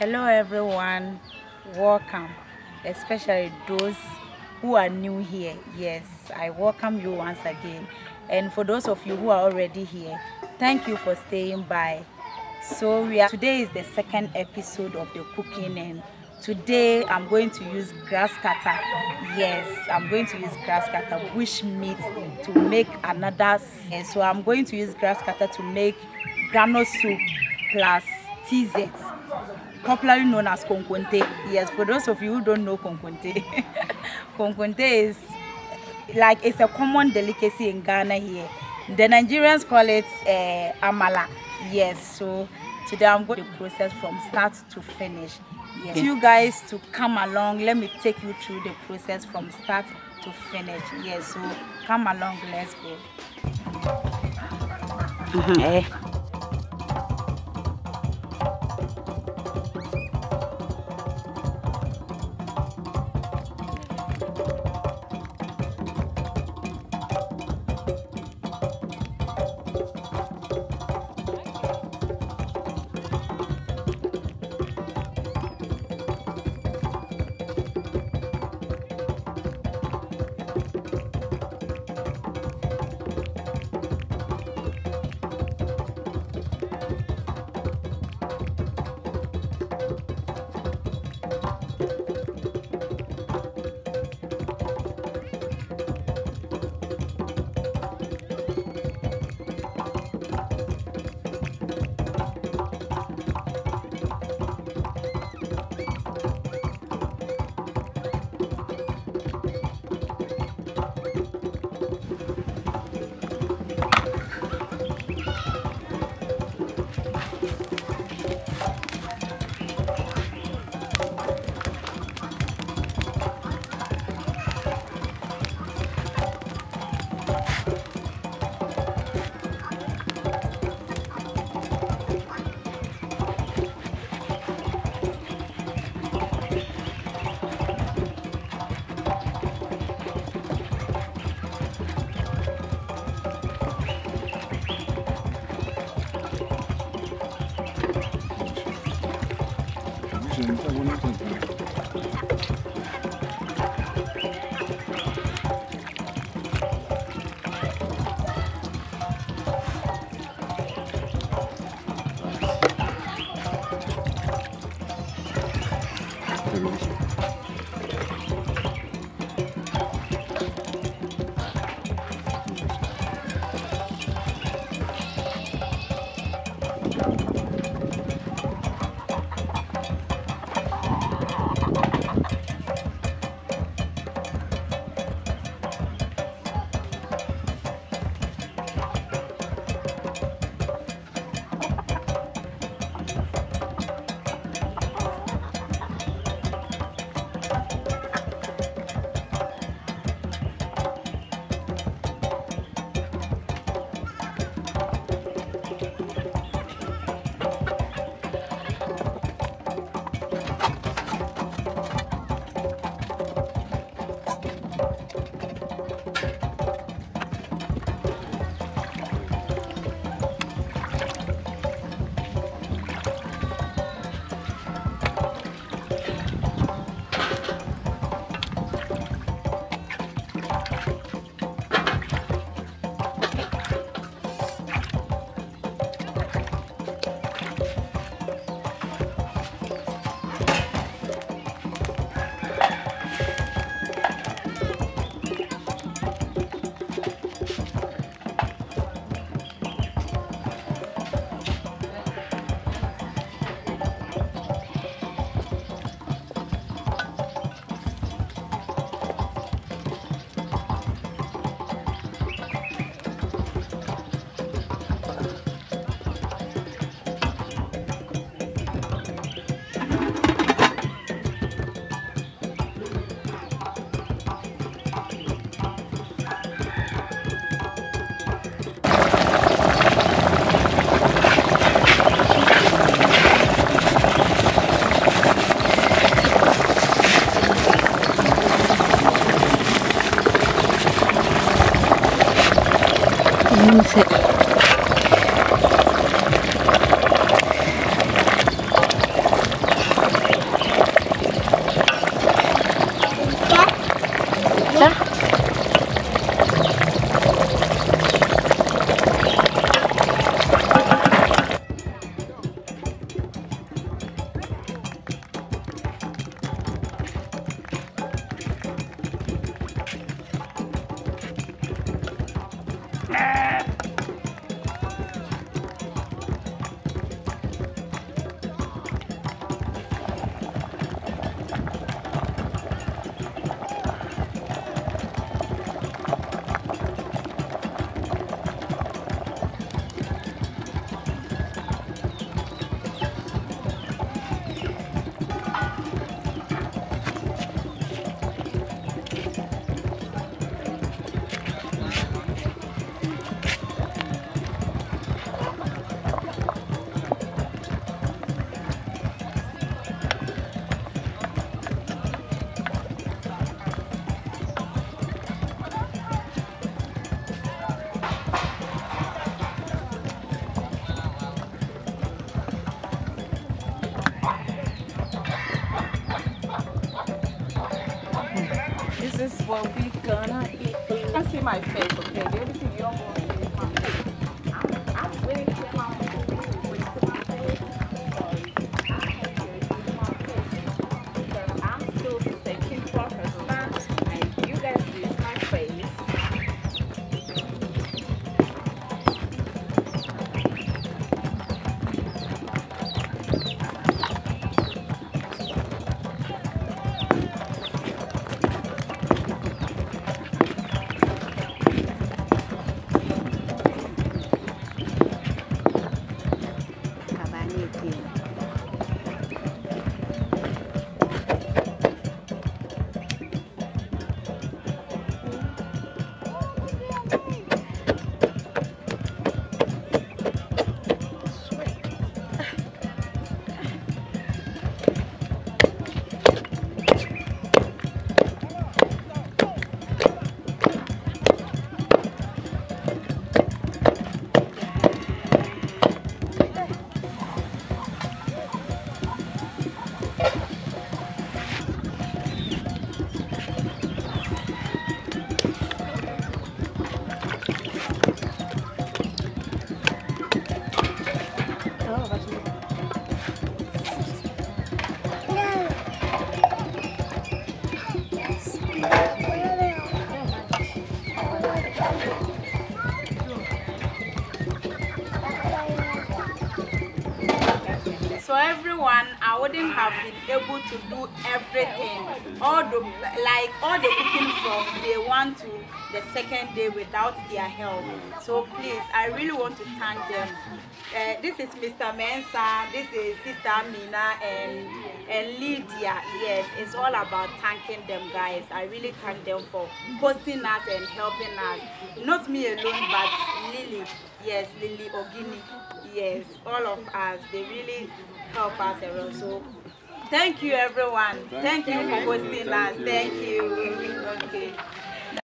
Hello everyone, welcome, especially those who are new here. Yes, I welcome you once again, and for those of you who are already here, thank you for staying by. So today is the second episode of the cooking, and today I'm going to use Grasscutter. Yes, I'm going to use Grasscutter bush meat to make another. And so I'm going to use Grasscutter to make granule soup plus TZ, popularly known as Konkonte. Yes, for those of you who don't know Konkonte, Konkonte is like, it's a common delicacy in Ghana here. The Nigerians call it amala. Yes, so today I'm going to process from start to finish. Yes, you guys to come along. Let me take you through the process from start to finish. Yes, so come along, let's go. but we gonna eat. You can see my face, okay? The only thing you don't want to see is my face. I'm waiting to my face. Sorry. My face. Because I'm still searching for her stand. And you guys see my face. So everyone, I wouldn't have been able to do everything, all the cooking from day 1 to the second day without their help. So please, I really want to thank them. This is Mr. Mensa, this is Sister Mina and Lydia. Yes, it's all about thanking them, guys. I really thank them for hosting us and helping us. Not me alone, but Lily. Yes, Lily Ogini. Yes, all of us. They really help us around. So thank you, everyone. Thank you for hosting us. Thank you. Okay.